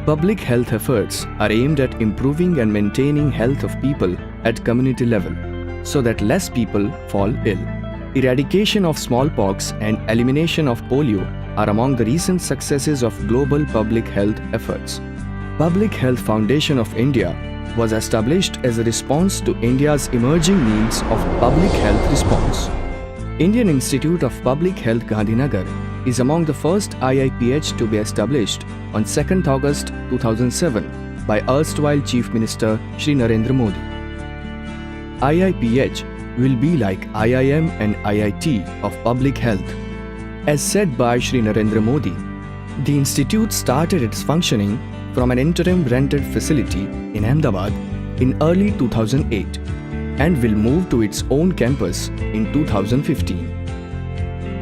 Public health efforts are aimed at improving and maintaining health of people at community level so that less people fall ill. Eradication of smallpox and elimination of polio are among the recent successes of global public health efforts. Public Health Foundation of India was established as a response to India's emerging needs of public health response. Indian Institute of Public Health Gandhinagar is among the first IIPH to be established on 2nd August 2007 by erstwhile Chief Minister Shri Narendra Modi. IIPH will be like IIM and IIT of public health. As said by Shri Narendra Modi, the institute started its functioning from an interim rented facility in Ahmedabad in early 2008 and will move to its own campus in 2015.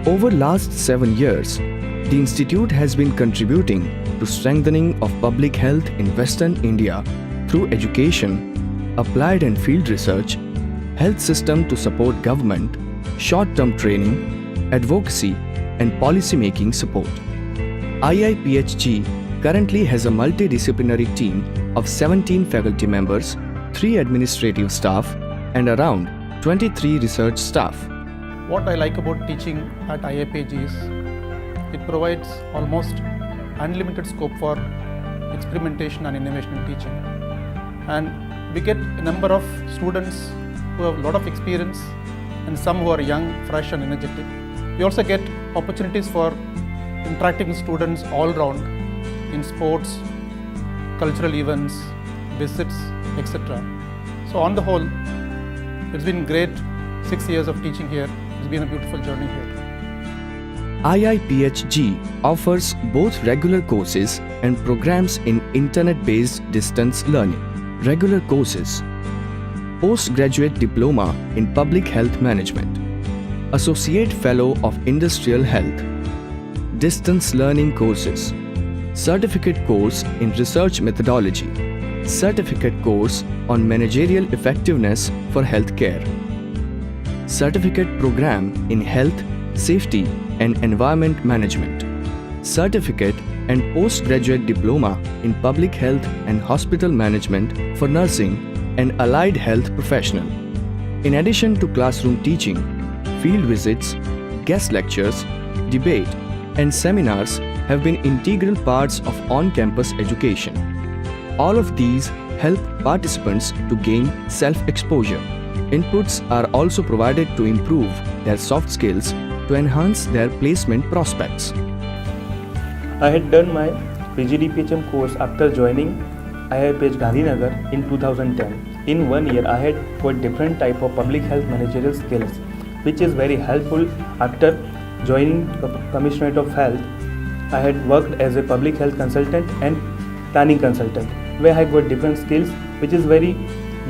Over last 7 years, the institute has been contributing to strengthening of public health in Western India through education, applied and field research, health system to support government, short-term training, advocacy and policy-making support. IIPHG currently has a multidisciplinary team of 17 faculty members, 3 administrative staff and around 23 research staff. What I like about teaching at IIPHG is it provides almost unlimited scope for experimentation and innovation in teaching. And we get a number of students who have a lot of experience and some who are young, fresh and energetic. We also get opportunities for interacting with students all round in sports, cultural events, visits, etc. So on the whole, it's been great 6 years of teaching here. It's been a beautiful journey here. IIPHG offers both regular courses and programs in internet-based distance learning. Regular courses: Postgraduate Diploma in Public Health Management, Associate Fellow of Industrial Health. Distance learning courses: Certificate course in Research Methodology, Certificate course on Managerial Effectiveness for Healthcare, Certificate program in Health, Safety and Environment Management, Certificate and Postgraduate Diploma in Public Health and Hospital Management for Nursing and Allied Health Professional. In addition to classroom teaching, field visits, guest lectures, debate and seminars have been integral parts of on-campus education. All of these help participants to gain self-exposure. Inputs are also provided to improve their soft skills to enhance their placement prospects. I had done my PGDPHM course after joining IIPH Gandhinagar in 2010. In 1 year, I had got different type of public health managerial skills, which is very helpful after joining Commissionerate of Health. I had worked as a public health consultant and planning consultant, where I got different skills, which is very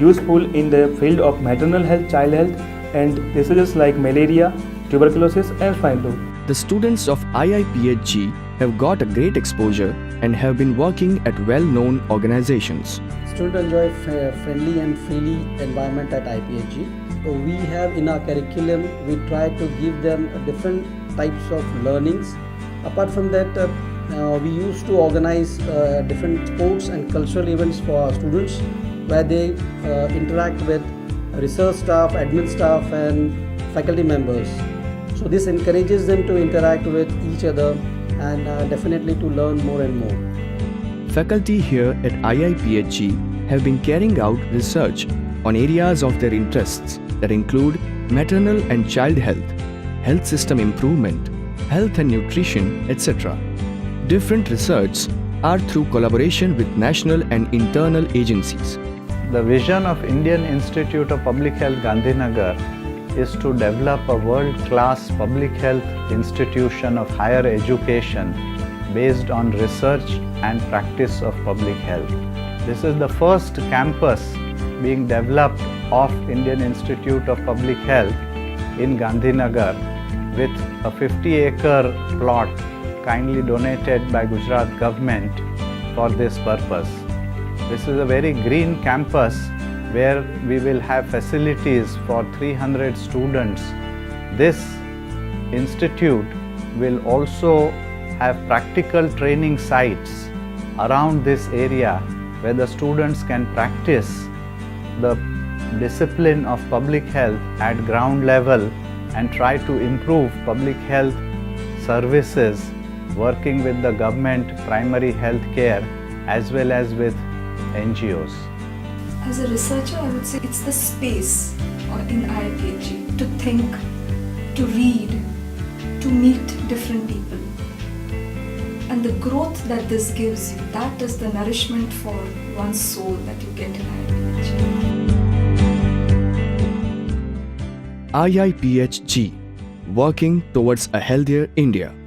useful in the field of maternal health, child health, and diseases like malaria, tuberculosis, and swine flu. The students of IIPHG have got a great exposure and have been working at well-known organizations. Students enjoy friendly and freely environment at IIPHG. We have in our curriculum, we try to give them different types of learnings. Apart from that, we used to organize different sports and cultural events for our students, where they interact with research staff, admin staff and faculty members. So this encourages them to interact with each other and definitely to learn more and more. Faculty here at IIPHG have been carrying out research on areas of their interests that include maternal and child health, health system improvement, health and nutrition, etc. Different research are through collaboration with national and internal agencies. The vision of Indian Institute of Public Health Gandhinagar is to develop a world-class public health institution of higher education based on research and practice of public health. This is the first campus being developed of Indian Institute of Public Health in Gandhinagar with a 50-acre plot kindly donated by Gujarat government for this purpose. This is a very green campus where we will have facilities for 300 students. This institute will also have practical training sites around this area where the students can practice the discipline of public health at ground level and try to improve public health services working with the government primary health care as well as with NGOs. As a researcher, I would say it's the space in IIPHG to think, to read, to meet different people. And the growth that this gives you, that is the nourishment for one's soul that you get in IIPHG. IIPHG, working towards a healthier India.